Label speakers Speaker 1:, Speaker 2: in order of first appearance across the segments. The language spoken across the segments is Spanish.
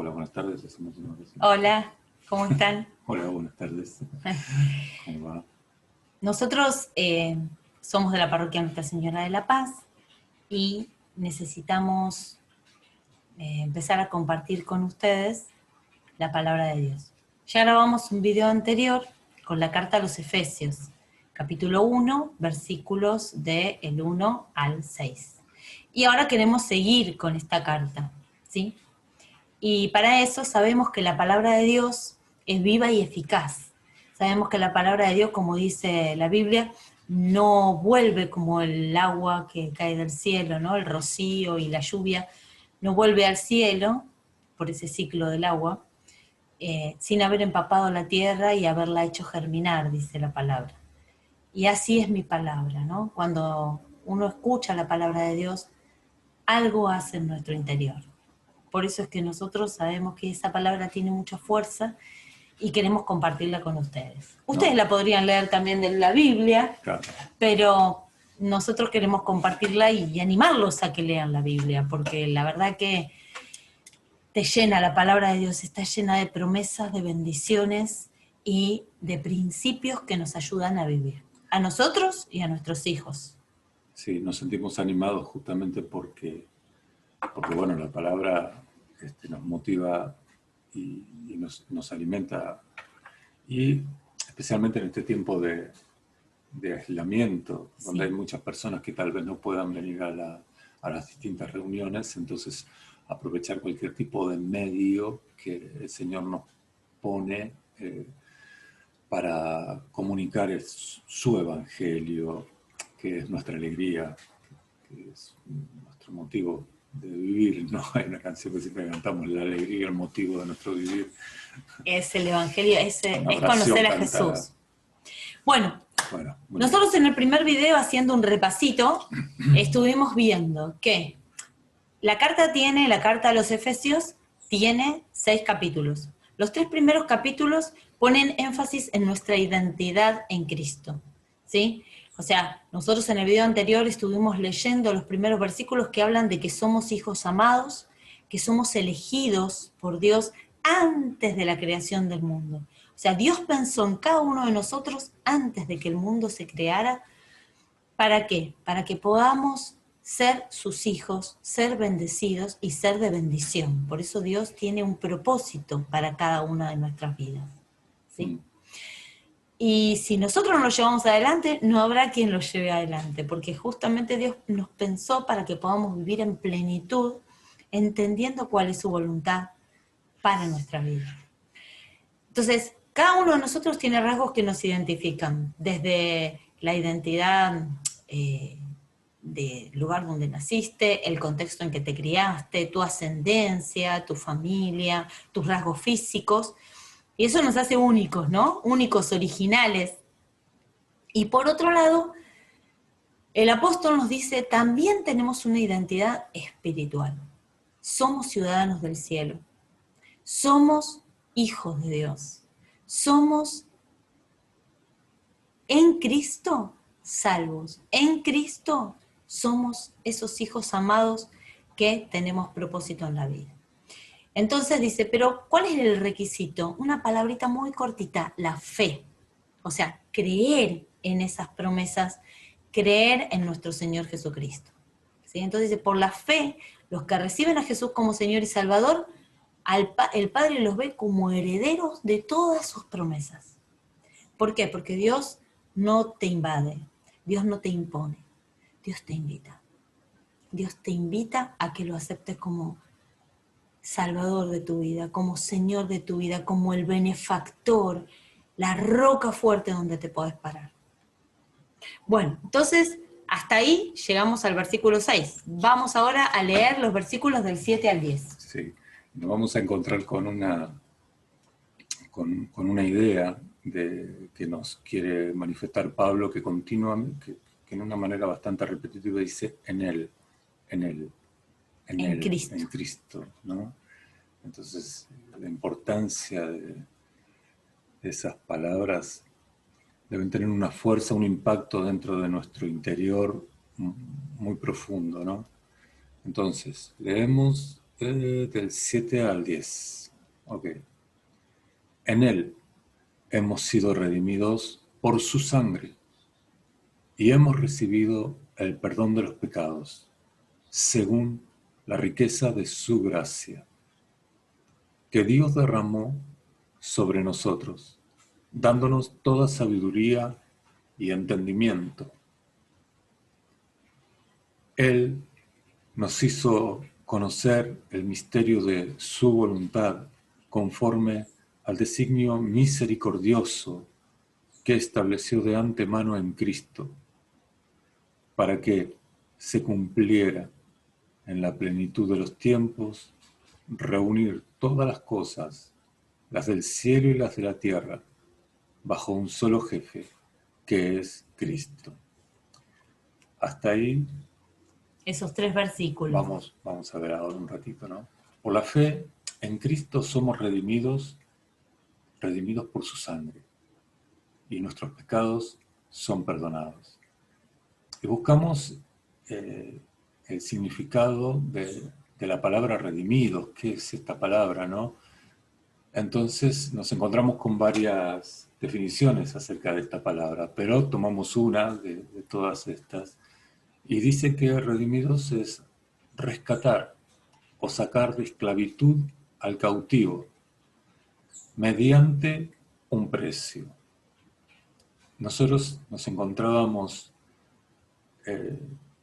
Speaker 1: Hola, buenas tardes.
Speaker 2: Hola, ¿cómo están?
Speaker 1: Hola, buenas tardes. ¿Cómo va?
Speaker 2: Nosotros somos de la parroquia Nuestra Señora de la Paz y necesitamos empezar a compartir con ustedes la palabra de Dios. Ya grabamos un video anterior con la carta a los Efesios, capítulo 1, versículos del 1 al 6. Y ahora queremos seguir con esta carta, ¿sí? Y para eso sabemos que la palabra de Dios es viva y eficaz. Sabemos que la palabra de Dios, como dice la Biblia, no vuelve como el agua que cae del cielo, ¿no? El rocío y la lluvia, no vuelve al cielo por ese ciclo del agua, sin haber empapado la tierra y haberla hecho germinar, dice la palabra. Y así es mi palabra, ¿no? Cuando uno escucha la palabra de Dios, algo hace en nuestro interior. Por eso es que nosotros sabemos que esa palabra tiene mucha fuerza y queremos compartirla con ustedes. Ustedes la podrían leer también de la Biblia,
Speaker 1: Claro.
Speaker 2: pero nosotros queremos compartirla y animarlos a que lean la Biblia, porque la verdad que te llena, la palabra de Dios está llena de promesas, de bendiciones y de principios que nos ayudan a vivir, a nosotros y a nuestros hijos.
Speaker 1: Sí, nos sentimos animados justamente porque bueno, la palabra nos motiva y nos alimenta. Y especialmente en este tiempo de aislamiento, donde
Speaker 2: Sí.
Speaker 1: hay muchas personas que tal vez no puedan venir a las distintas reuniones, entonces aprovechar cualquier tipo de medio que el Señor nos pone para comunicar su evangelio, que es nuestra alegría, que es nuestro motivo de vivir, ¿no? Hay una canción que siempre cantamos, la alegría, el motivo de nuestro vivir.
Speaker 2: Es el Evangelio, es
Speaker 1: Una
Speaker 2: conocer a
Speaker 1: cantada.
Speaker 2: Jesús. Bueno, nosotros en el primer video, haciendo un repasito, estuvimos viendo que la carta a los Efesios tiene 6 capítulos. Los 3 primeros capítulos ponen énfasis en nuestra identidad en Cristo, ¿sí? O sea, nosotros en el video anterior estuvimos leyendo los primeros versículos que hablan de que somos hijos amados, que somos elegidos por Dios antes de la creación del mundo. O sea, Dios pensó en cada uno de nosotros antes de que el mundo se creara. ¿Para qué? Para que podamos ser sus hijos, ser bendecidos y ser de bendición. Por eso Dios tiene un propósito para cada una de nuestras vidas, ¿sí? Y si nosotros no lo llevamos adelante, no habrá quien lo lleve adelante, porque justamente Dios nos pensó para que podamos vivir en plenitud, entendiendo cuál es su voluntad para nuestra vida. Entonces, cada uno de nosotros tiene rasgos que nos identifican, desde la identidad del lugar donde naciste, el contexto en que te criaste, tu ascendencia, tu familia, tus rasgos físicos, y eso nos hace únicos, ¿no? Únicos, originales. Y por otro lado, el apóstol nos dice, también tenemos una identidad espiritual. Somos ciudadanos del cielo. Somos hijos de Dios. Somos en Cristo salvos. En Cristo somos esos hijos amados que tenemos propósito en la vida. Entonces dice, pero ¿cuál es el requisito? Una palabrita muy cortita, la fe. O sea, creer en esas promesas, creer en nuestro Señor Jesucristo. ¿Sí? Entonces dice, por la fe, los que reciben a Jesús como Señor y Salvador, el Padre los ve como herederos de todas sus promesas. ¿Por qué? Porque Dios no te invade, Dios no te impone, Dios te invita. Dios te invita a que lo aceptes como Salvador de tu vida, como Señor de tu vida, como el benefactor, la roca fuerte donde te podés parar. Bueno, entonces hasta ahí llegamos al versículo 6. Vamos ahora a leer los versículos del 7 al 10.
Speaker 1: Sí, nos vamos a encontrar con una idea que nos quiere manifestar Pablo, que continuamente, que en una manera bastante repetitiva dice en Cristo, ¿no? Entonces, la importancia de esas palabras deben tener una fuerza, un impacto dentro de nuestro interior muy profundo, ¿no? Entonces, leemos del 7 al 10. Ok. En Él hemos sido redimidos por su sangre y hemos recibido el perdón de los pecados, según la riqueza de su gracia, que Dios derramó sobre nosotros, dándonos toda sabiduría y entendimiento. Él nos hizo conocer el misterio de su voluntad conforme al designio misericordioso que estableció de antemano en Cristo, para que se cumpliera en la plenitud de los tiempos, reunir todas las cosas, las del cielo y las de la tierra, bajo un solo jefe, que es Cristo. Hasta ahí.
Speaker 2: Esos 3 versículos.
Speaker 1: Vamos a ver ahora un ratito, ¿no? Por la fe en Cristo somos redimidos por su sangre, y nuestros pecados son perdonados. Y buscamos el significado de la palabra redimidos. ¿Qué es esta palabra, no? Entonces nos encontramos con varias definiciones acerca de esta palabra, pero tomamos una de todas estas, y dice que redimidos es rescatar o sacar de esclavitud al cautivo mediante un precio. Nosotros nos encontrábamos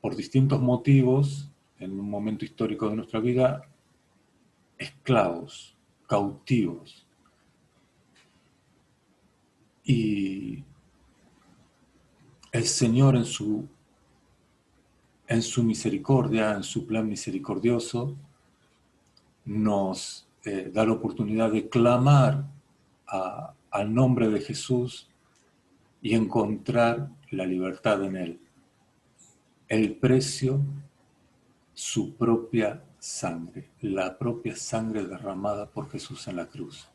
Speaker 1: por distintos motivos en un momento histórico de nuestra vida esclavos, cautivos, y el Señor en su misericordia, en su plan misericordioso, nos da la oportunidad de clamar al nombre de Jesús y encontrar la libertad en Él. El precio, su propia sangre, la propia sangre derramada por Jesús en la cruz.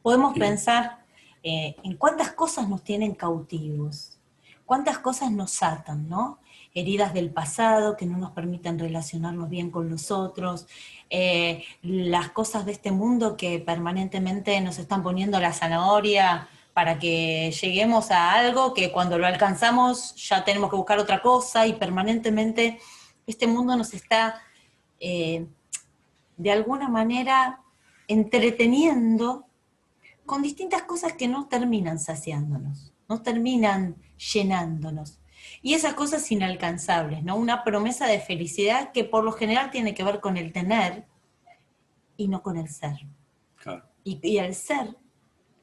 Speaker 2: Podemos pensar en cuántas cosas nos tienen cautivos, cuántas cosas nos atan, ¿no? Heridas del pasado que no nos permiten relacionarnos bien con los otros, las cosas de este mundo que permanentemente nos están poniendo la zanahoria para que lleguemos a algo que cuando lo alcanzamos ya tenemos que buscar otra cosa, y permanentemente este mundo nos está de alguna manera entreteniendo con distintas cosas que no terminan saciándonos, no terminan llenándonos. Y esas cosas inalcanzables, ¿no? Una promesa de felicidad que por lo general tiene que ver con el tener y no con el ser.
Speaker 1: Claro.
Speaker 2: Y el ser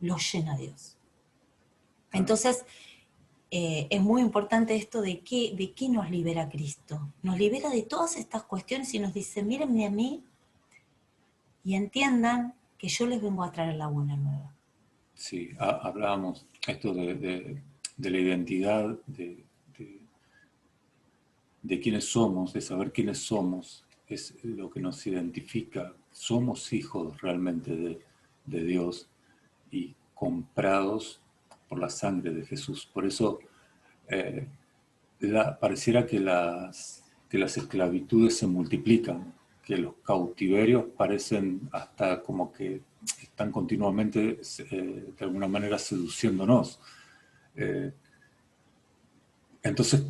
Speaker 2: lo llena Dios. Claro. Entonces, es muy importante esto de qué nos libera Cristo. Nos libera de todas estas cuestiones y nos dice, mírenme a mí y entiendan que yo les vengo a traer la buena nueva.
Speaker 1: Sí, hablábamos esto de la identidad, de quiénes somos, de saber quiénes somos, es lo que nos identifica. Somos hijos realmente de Dios y comprados por la sangre de Jesús. Por eso pareciera que las esclavitudes se multiplican, que los cautiverios parecen hasta como que están continuamente, de alguna manera, seduciéndonos. Entonces,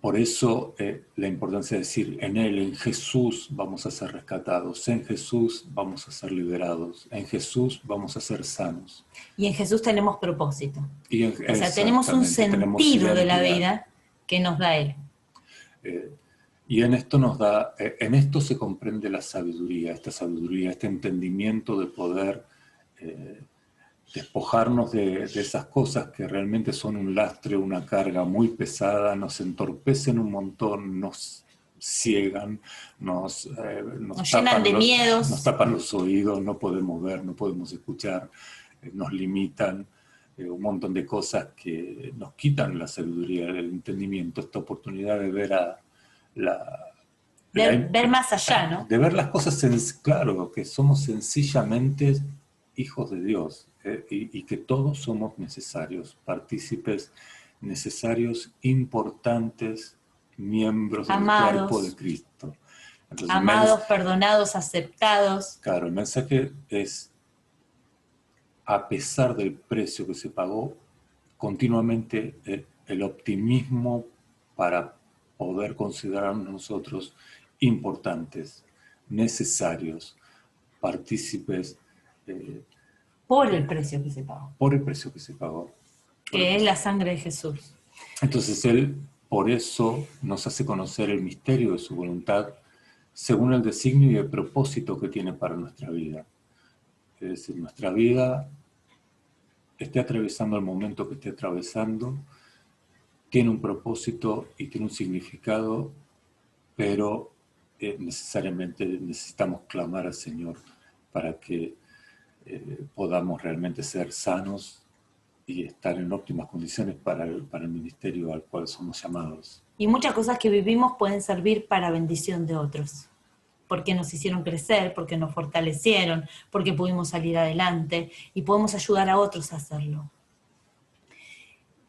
Speaker 1: por eso la importancia de decir, en Él, en Jesús vamos a ser rescatados, en Jesús vamos a ser liberados, en Jesús vamos a ser sanos.
Speaker 2: Y en Jesús tenemos propósito. O sea, tenemos un sentido de la vida que nos da Él.
Speaker 1: Y en esto se comprende la sabiduría, este entendimiento de poder despojarnos de esas cosas que realmente son un lastre, una carga muy pesada, nos entorpecen un montón, nos ciegan, nos
Speaker 2: llenan de miedos,
Speaker 1: nos tapan los oídos, no podemos ver, no podemos escuchar, nos limitan, un montón de cosas que nos quitan la sabiduría, el entendimiento, esta oportunidad de ver
Speaker 2: ver más allá, ¿no?
Speaker 1: De ver las cosas, claro, que somos sencillamente hijos de Dios, y que todos somos necesarios, partícipes necesarios, importantes, miembros del cuerpo de Cristo. Entonces,
Speaker 2: amados, perdonados, aceptados.
Speaker 1: Claro, el mensaje es, a pesar del precio que se pagó, continuamente el optimismo para poder considerarnos nosotros importantes, necesarios, partícipes.
Speaker 2: Por el precio que se pagó.
Speaker 1: Por el precio que se pagó.
Speaker 2: Que es la sangre de Jesús.
Speaker 1: Entonces Él, por eso, nos hace conocer el misterio de su voluntad según el designio y el propósito que tiene para nuestra vida. Es decir, nuestra vida, esté atravesando el momento que esté atravesando, tiene un propósito y tiene un significado, pero necesariamente necesitamos clamar al Señor para que podamos realmente ser sanos y estar en óptimas condiciones para el ministerio al cual somos llamados.
Speaker 2: Y muchas cosas que vivimos pueden servir para bendición de otros, porque nos hicieron crecer, porque nos fortalecieron, porque pudimos salir adelante y podemos ayudar a otros a hacerlo.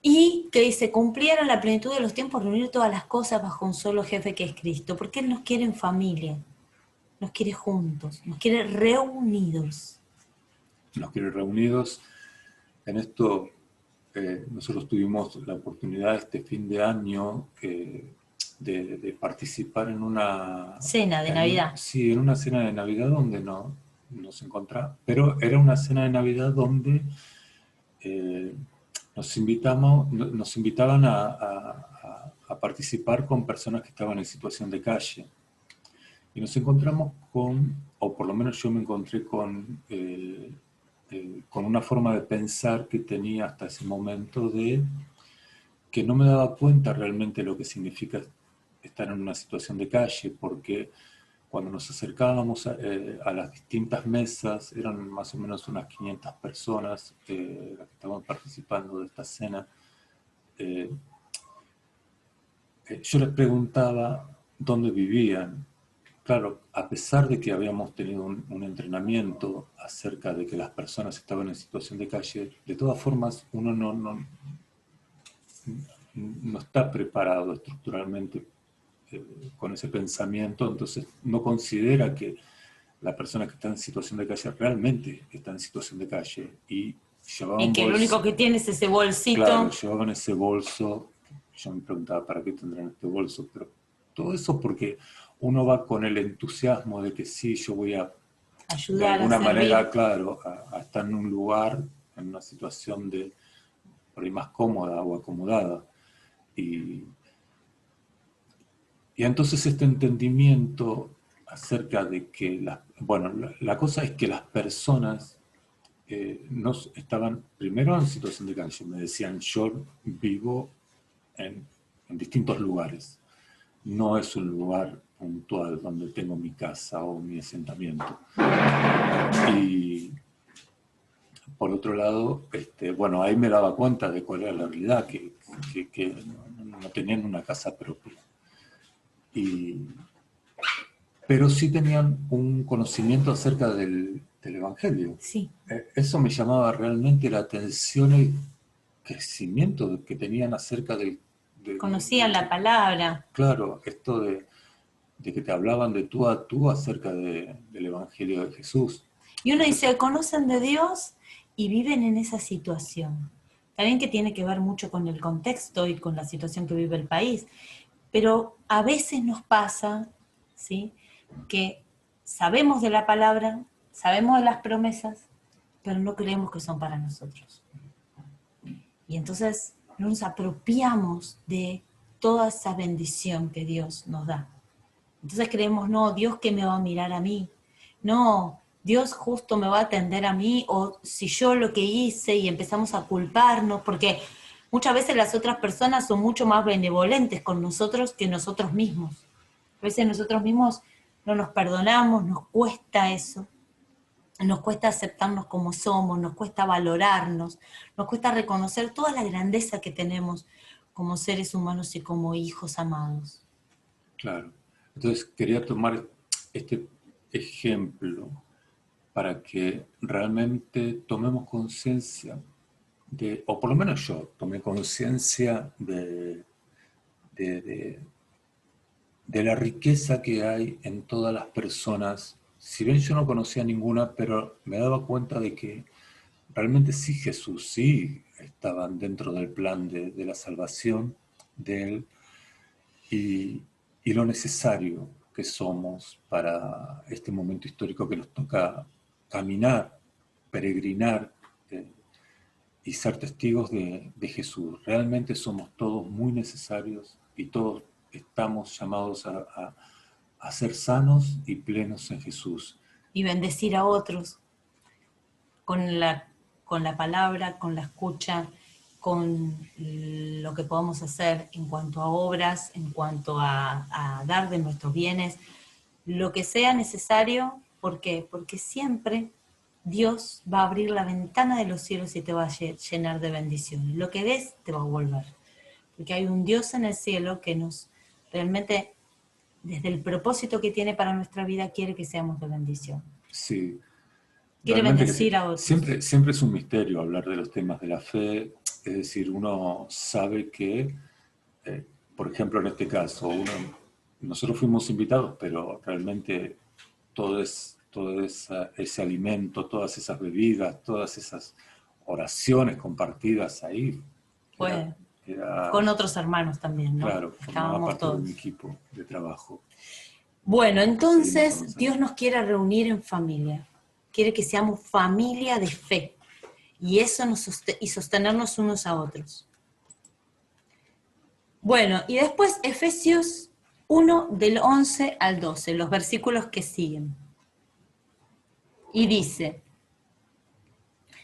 Speaker 2: Y que se cumpliera en la plenitud de los tiempos, reunir todas las cosas bajo un solo jefe que es Cristo, porque Él nos quiere en familia, nos quiere juntos, nos quiere reunidos.
Speaker 1: Nos quiere reunidos. En esto nosotros tuvimos la oportunidad este fin de año de participar en una...
Speaker 2: Cena de Navidad.
Speaker 1: Sí, en una cena de Navidad donde nos encontramos, pero era una cena de Navidad donde nos invitaban a participar con personas que estaban en situación de calle. Y nos encontramos o por lo menos yo me encontré con una forma de pensar que tenía hasta ese momento de que no me daba cuenta realmente lo que significa estar en una situación de calle, porque cuando nos acercábamos a las distintas mesas, eran más o menos unas 500 personas las que estaban participando de esta cena, yo les preguntaba dónde vivían. Claro, a pesar de que habíamos tenido un entrenamiento acerca de que las personas estaban en situación de calle, de todas formas uno no está preparado estructuralmente con ese pensamiento, entonces no considera que la persona que está en situación de calle realmente está en situación de calle. Y
Speaker 2: que lo único que tiene es ese bolsito.
Speaker 1: Claro, llevaban ese bolso. Yo me preguntaba, ¿para qué tendrán este bolso? Pero todo eso porque uno va con el entusiasmo de que sí, yo voy a ayudar, de alguna manera, claro, a estar en un lugar, en una situación por ahí más cómoda o acomodada. Y entonces este entendimiento acerca de que, la cosa es que las personas no estaban primero en situación de calle. Me decían, yo vivo en distintos lugares. No es un lugar puntual donde tengo mi casa o mi asentamiento. Y por otro lado, ahí me daba cuenta de cuál era la realidad, que no tenían una casa propia. Pero sí tenían un conocimiento acerca del Evangelio.
Speaker 2: Sí.
Speaker 1: Eso me llamaba realmente la atención, el crecimiento que tenían acerca del...
Speaker 2: Conocían la palabra.
Speaker 1: Claro, esto de que te hablaban de tú a tú acerca del Evangelio de Jesús.
Speaker 2: Y uno dice, conocen de Dios y viven en esa situación. También que tiene que ver mucho con el contexto y con la situación que vive el país. Pero a veces nos pasa, ¿sí?, que sabemos de la palabra, sabemos de las promesas, pero no creemos que son para nosotros. Y entonces no nos apropiamos de toda esa bendición que Dios nos da. Entonces creemos, no, Dios que me va a mirar a mí. No, Dios justo me va a atender a mí, o si yo lo que hice, y empezamos a culparnos, porque muchas veces las otras personas son mucho más benevolentes con nosotros que nosotros mismos. A veces nosotros mismos no nos perdonamos, nos cuesta eso. Nos cuesta aceptarnos como somos, nos cuesta valorarnos, nos cuesta reconocer toda la grandeza que tenemos como seres humanos y como hijos amados.
Speaker 1: Claro. Entonces quería tomar este ejemplo para que realmente tomemos conciencia o por lo menos yo tomé conciencia de de la riqueza que hay en todas las personas. Si bien yo no conocía ninguna, pero me daba cuenta de que realmente sí Jesús, sí estaban dentro del plan de la salvación de Él y, y lo necesario que somos para este momento histórico que nos toca caminar, peregrinar y ser testigos de Jesús. Realmente somos todos muy necesarios y todos estamos llamados a ser sanos y plenos en Jesús.
Speaker 2: Y bendecir a otros con la palabra, con la escucha, con lo que podamos hacer en cuanto a obras, en cuanto a dar de nuestros bienes, lo que sea necesario. ¿Por qué? Porque siempre Dios va a abrir la ventana de los cielos y te va a llenar de bendiciones. Lo que des te va a volver. Porque hay un Dios en el cielo que nos realmente, desde el propósito que tiene para nuestra vida, quiere que seamos de bendición.
Speaker 1: Sí,
Speaker 2: Quiere
Speaker 1: realmente que sí.
Speaker 2: bendecir a otros.
Speaker 1: Siempre es un misterio hablar de los temas de la fe. Es decir, uno sabe que, por ejemplo, en este caso, nosotros fuimos invitados, pero realmente ese alimento, todas esas bebidas, todas esas oraciones compartidas ahí,
Speaker 2: Fue
Speaker 1: era,
Speaker 2: con otros hermanos también, ¿no?
Speaker 1: claro, formaba
Speaker 2: Estábamos
Speaker 1: parte de un
Speaker 2: todos.
Speaker 1: equipo de trabajo.
Speaker 2: Bueno,
Speaker 1: Seguimos
Speaker 2: entonces
Speaker 1: avanzando.
Speaker 2: Dios nos quiere reunir en familia. Quiere que seamos familia de fe. Y eso y sostenernos unos a otros. Bueno, y después Efesios 1 del 11 al 12, los versículos que siguen. Y dice,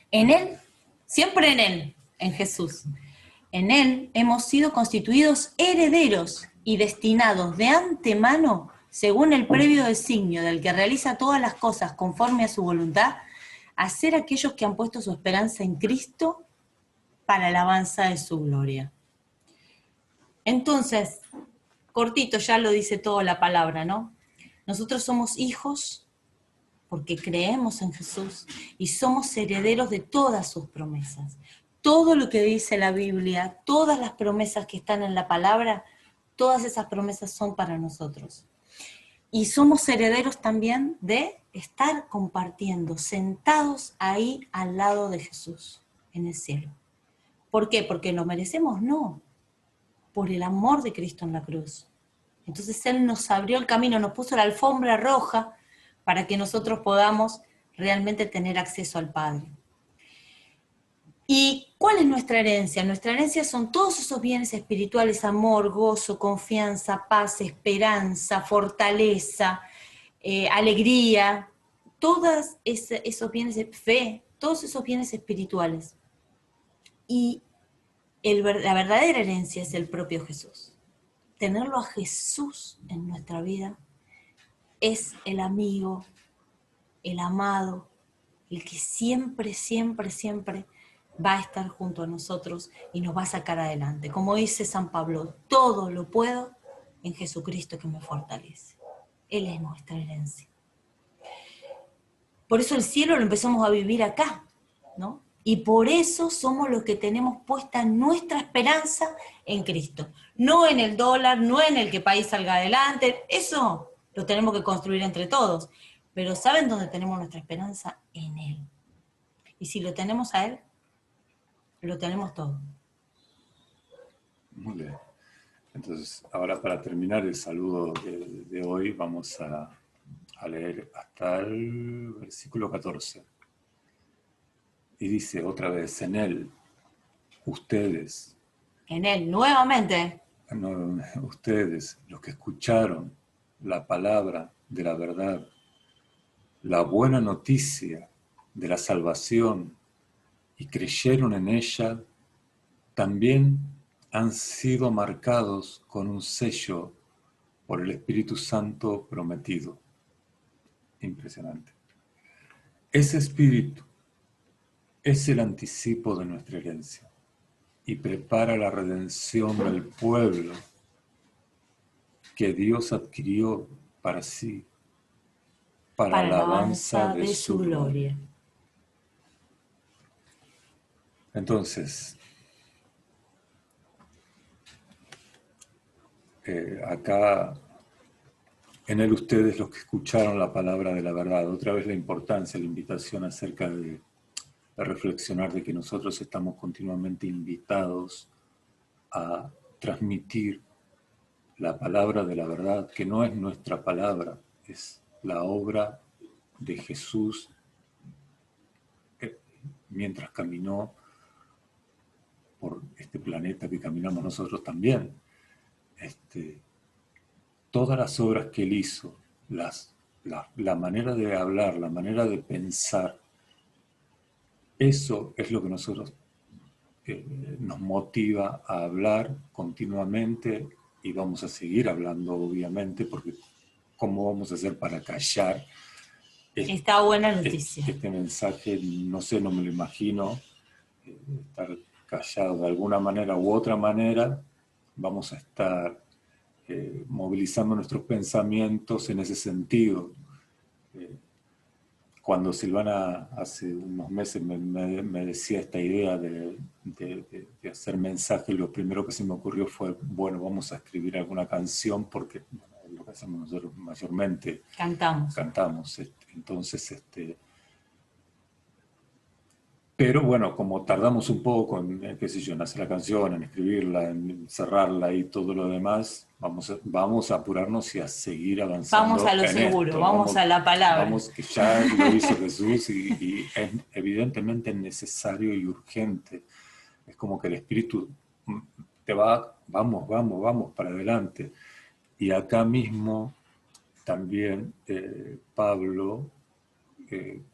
Speaker 2: en Él, siempre en Jesús, en Él hemos sido constituidos herederos y destinados de antemano, según el previo designio del que realiza todas las cosas conforme a su voluntad, a ser aquellos que han puesto su esperanza en Cristo para la alabanza de su gloria. Entonces, cortito, ya lo dice toda la palabra, ¿no? Nosotros somos hijos porque creemos en Jesús y somos herederos de todas sus promesas. Todo lo que dice la Biblia, todas las promesas que están en la palabra, todas esas promesas son para nosotros. Y somos herederos también de estar compartiendo, sentados ahí al lado de Jesús, en el cielo. ¿Por qué? ¿Porque lo merecemos? No, por el amor de Cristo en la cruz. Entonces Él nos abrió el camino, nos puso la alfombra roja para que nosotros podamos realmente tener acceso al Padre. ¿Y cuál es nuestra herencia? Nuestra herencia son todos esos bienes espirituales: amor, gozo, confianza, paz, esperanza, fortaleza, alegría, todos esos bienes de fe, todos esos bienes espirituales. Y la verdadera herencia es el propio Jesús. Tenerlo a Jesús en nuestra vida es el amigo, el amado, el que siempre, siempre, siempre va a estar junto a nosotros y nos va a sacar adelante. Como dice San Pablo, todo lo puedo en Jesucristo que me fortalece. Él es nuestra herencia. Por eso el cielo lo empezamos a vivir acá, ¿no? Y por eso somos los que tenemos puesta nuestra esperanza en Cristo. No en el dólar, no en el que país salga adelante. Eso lo tenemos que construir entre todos. Pero ¿saben dónde tenemos nuestra esperanza? En Él. Y si lo tenemos a Él, lo tenemos todo.
Speaker 1: Muy bien. Entonces, ahora para terminar el saludo de hoy, vamos a leer hasta el versículo 14. Y dice otra vez, en Él, ustedes,
Speaker 2: En Él, nuevamente.
Speaker 1: ustedes, los que escucharon la palabra de la verdad, la buena noticia de la salvación y creyeron en ella, también han sido marcados con un sello por el Espíritu Santo prometido. Impresionante. Ese Espíritu es el anticipo de nuestra herencia y prepara la redención del pueblo que Dios adquirió para sí, para la alabanza de su gloria. Entonces, acá En él ustedes, los que escucharon la palabra de la verdad, otra vez la importancia, la invitación acerca de reflexionar de que nosotros estamos continuamente invitados a transmitir la palabra de la verdad, que no es nuestra palabra, es la obra de Jesús mientras caminó por este planeta que caminamos nosotros también. Todas las obras que él hizo, la manera de hablar, la manera de pensar, eso es lo que nosotros nos motiva a hablar continuamente y vamos a seguir hablando, obviamente, porque ¿cómo vamos a hacer para callar
Speaker 2: esta buena noticia?
Speaker 1: Este mensaje? No sé, no me lo imagino. Estar callado de alguna manera u otra manera, vamos a estar movilizando nuestros pensamientos en ese sentido. Cuando Silvana hace unos meses me decía esta idea de hacer mensajes, lo primero que se me ocurrió fue, bueno, vamos a escribir alguna canción porque bueno, lo que hacemos nosotros mayormente. Cantamos. Entonces, pero bueno, como tardamos un poco en, qué sé yo, en hacer la canción, en escribirla, en cerrarla y todo lo demás, vamos a apurarnos y a seguir avanzando.
Speaker 2: Vamos a lo seguro, vamos a la palabra.
Speaker 1: Vamos, que ya lo hizo Jesús y es evidentemente necesario y urgente. Es como que el Espíritu te va, vamos para adelante. Y acá mismo también Pablo,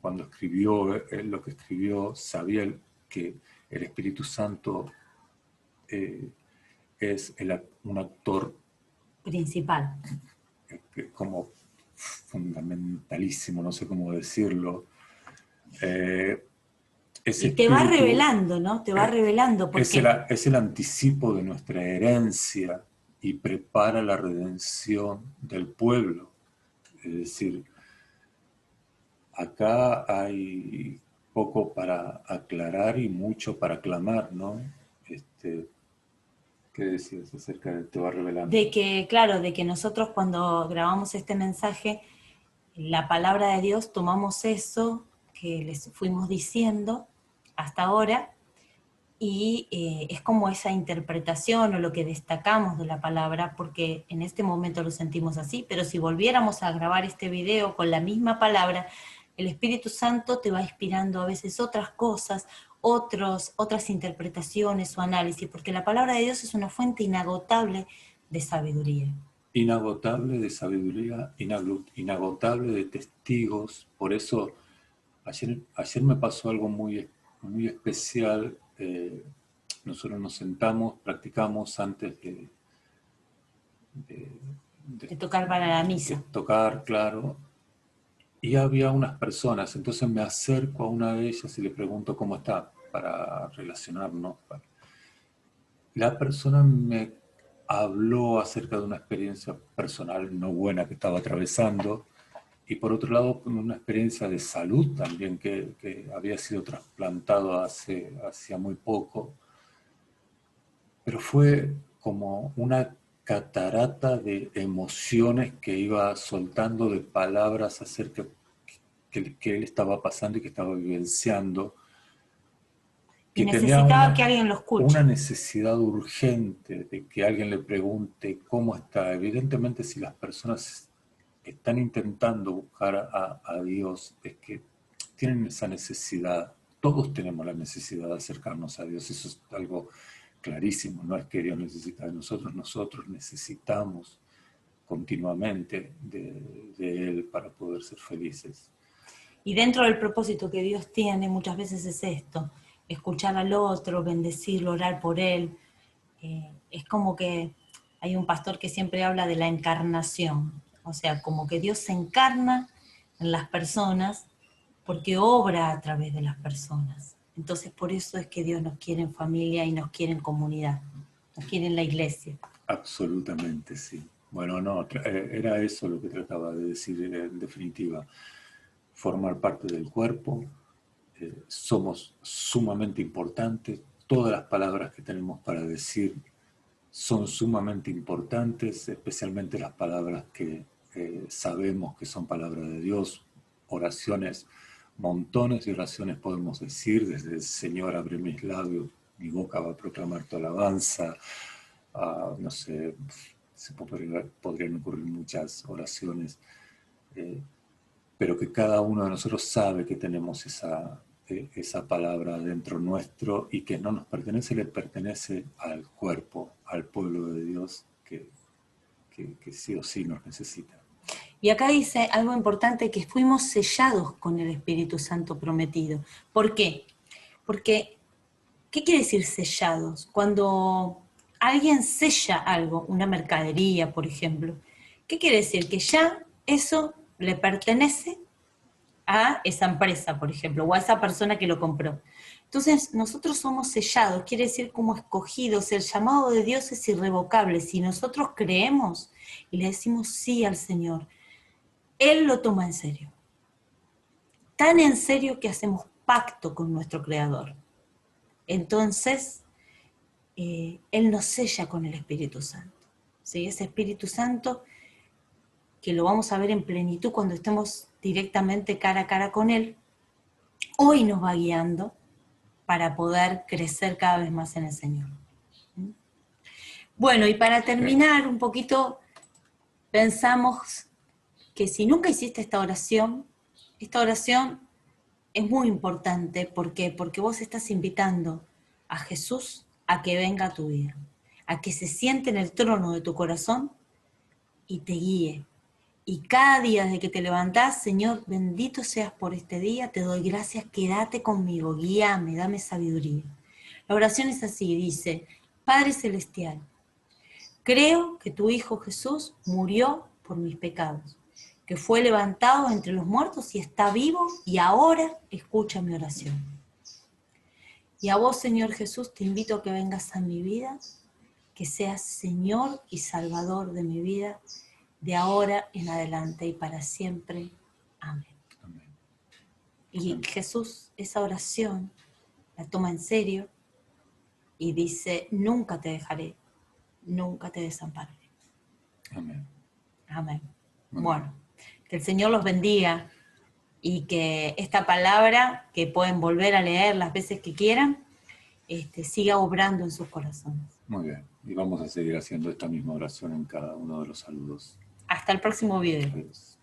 Speaker 1: cuando escribió lo que escribió, sabía que el Espíritu Santo es un actor
Speaker 2: principal,
Speaker 1: como fundamentalísimo, no sé cómo decirlo.
Speaker 2: Y te va revelando, ¿no? Te va revelando.
Speaker 1: Es el anticipo de nuestra herencia y prepara la redención del pueblo. Es decir, acá hay poco para aclarar y mucho para aclamar, ¿no? ¿Qué decías acerca de te va revelando?
Speaker 2: De que, claro, de que nosotros cuando grabamos este mensaje, la palabra de Dios, tomamos eso que les fuimos diciendo hasta ahora y es como esa interpretación o lo que destacamos de la palabra, porque en este momento lo sentimos así, pero si volviéramos a grabar este video con la misma palabra, el Espíritu Santo te va inspirando a veces otras cosas, otras interpretaciones o análisis, porque la palabra de Dios es una fuente inagotable de sabiduría.
Speaker 1: Inagotable de sabiduría, inagotable de testigos. Por eso ayer me pasó algo muy, muy especial. Nosotros nos sentamos, practicamos antes
Speaker 2: de tocar para la misa.
Speaker 1: De tocar, claro. Y había unas personas, entonces me acerco a una de ellas y le pregunto cómo está, para relacionarnos. La persona me habló acerca de una experiencia personal no buena que estaba atravesando y por otro lado una experiencia de salud también que había sido trasplantado hacía muy poco. Pero fue como una catarata de emociones que iba soltando, de palabras acerca que él estaba pasando y que estaba vivenciando.
Speaker 2: Que necesitaba que alguien lo escuche.
Speaker 1: Una necesidad urgente de que alguien le pregunte cómo está. Evidentemente, si las personas están intentando buscar a Dios, es que tienen esa necesidad. Todos tenemos la necesidad de acercarnos a Dios. Eso es algo clarísimo. No es que Dios necesita de nosotros. Nosotros necesitamos continuamente de Él para poder ser felices.
Speaker 2: Y dentro del propósito que Dios tiene, muchas veces es esto: escuchar al otro, bendecirlo, orar por él. Es como que hay un pastor que siempre habla de la encarnación, o sea, como que Dios se encarna en las personas porque obra a través de las personas. Entonces por eso es que Dios nos quiere en familia y nos quiere en comunidad, nos quiere en la iglesia.
Speaker 1: Absolutamente, sí. Bueno, no, era eso lo que trataba de decir en definitiva. Formar parte del cuerpo, somos sumamente importantes, todas las palabras que tenemos para decir son sumamente importantes, especialmente las palabras que sabemos que son palabra de Dios, oraciones, montones de oraciones podemos decir, desde Señor, abre mis labios, mi boca va a proclamar tu alabanza, no sé, podrían ocurrir muchas oraciones, pero que cada uno de nosotros sabe que tenemos esa palabra dentro nuestro y que no nos pertenece, le pertenece al cuerpo, al pueblo de Dios que sí o sí nos necesita.
Speaker 2: Y acá dice algo importante, que fuimos sellados con el Espíritu Santo prometido. ¿Por qué? Porque, ¿qué quiere decir sellados? Cuando alguien sella algo, una mercadería, por ejemplo, ¿qué quiere decir? Que ya eso le pertenece a esa empresa, por ejemplo, o a esa persona que lo compró. Entonces, nosotros somos sellados, quiere decir como escogidos. El llamado de Dios es irrevocable. Si nosotros creemos y le decimos sí al Señor, Él lo toma en serio. Tan en serio que hacemos pacto con nuestro Creador. Entonces, Él nos sella con el Espíritu Santo. ¿Sí? Ese Espíritu Santo que lo vamos a ver en plenitud cuando estemos directamente cara a cara con Él, hoy nos va guiando para poder crecer cada vez más en el Señor. Bueno, y para terminar un poquito, pensamos que si nunca hiciste esta oración es muy importante. ¿Por qué? Porque vos estás invitando a Jesús a que venga a tu vida, a que se siente en el trono de tu corazón y te guíe. Y cada día desde que te levantás, Señor, bendito seas por este día, te doy gracias, quédate conmigo, guíame, dame sabiduría. La oración es así, dice: Padre Celestial, creo que tu Hijo Jesús murió por mis pecados, que fue levantado entre los muertos y está vivo, y ahora escucha mi oración. Y a vos, Señor Jesús, te invito a que vengas a mi vida, que seas Señor y Salvador de mi vida, de ahora en adelante y para siempre. Amén. Amén. Y Jesús esa oración la toma en serio y dice: nunca te dejaré, nunca te desampararé.
Speaker 1: Amén.
Speaker 2: Amén. Bueno, que el Señor los bendiga y que esta palabra, que pueden volver a leer las veces que quieran, siga obrando en sus corazones.
Speaker 1: Muy bien, y vamos a seguir haciendo esta misma oración en cada uno de los saludos.
Speaker 2: Hasta el próximo video.
Speaker 1: Adiós.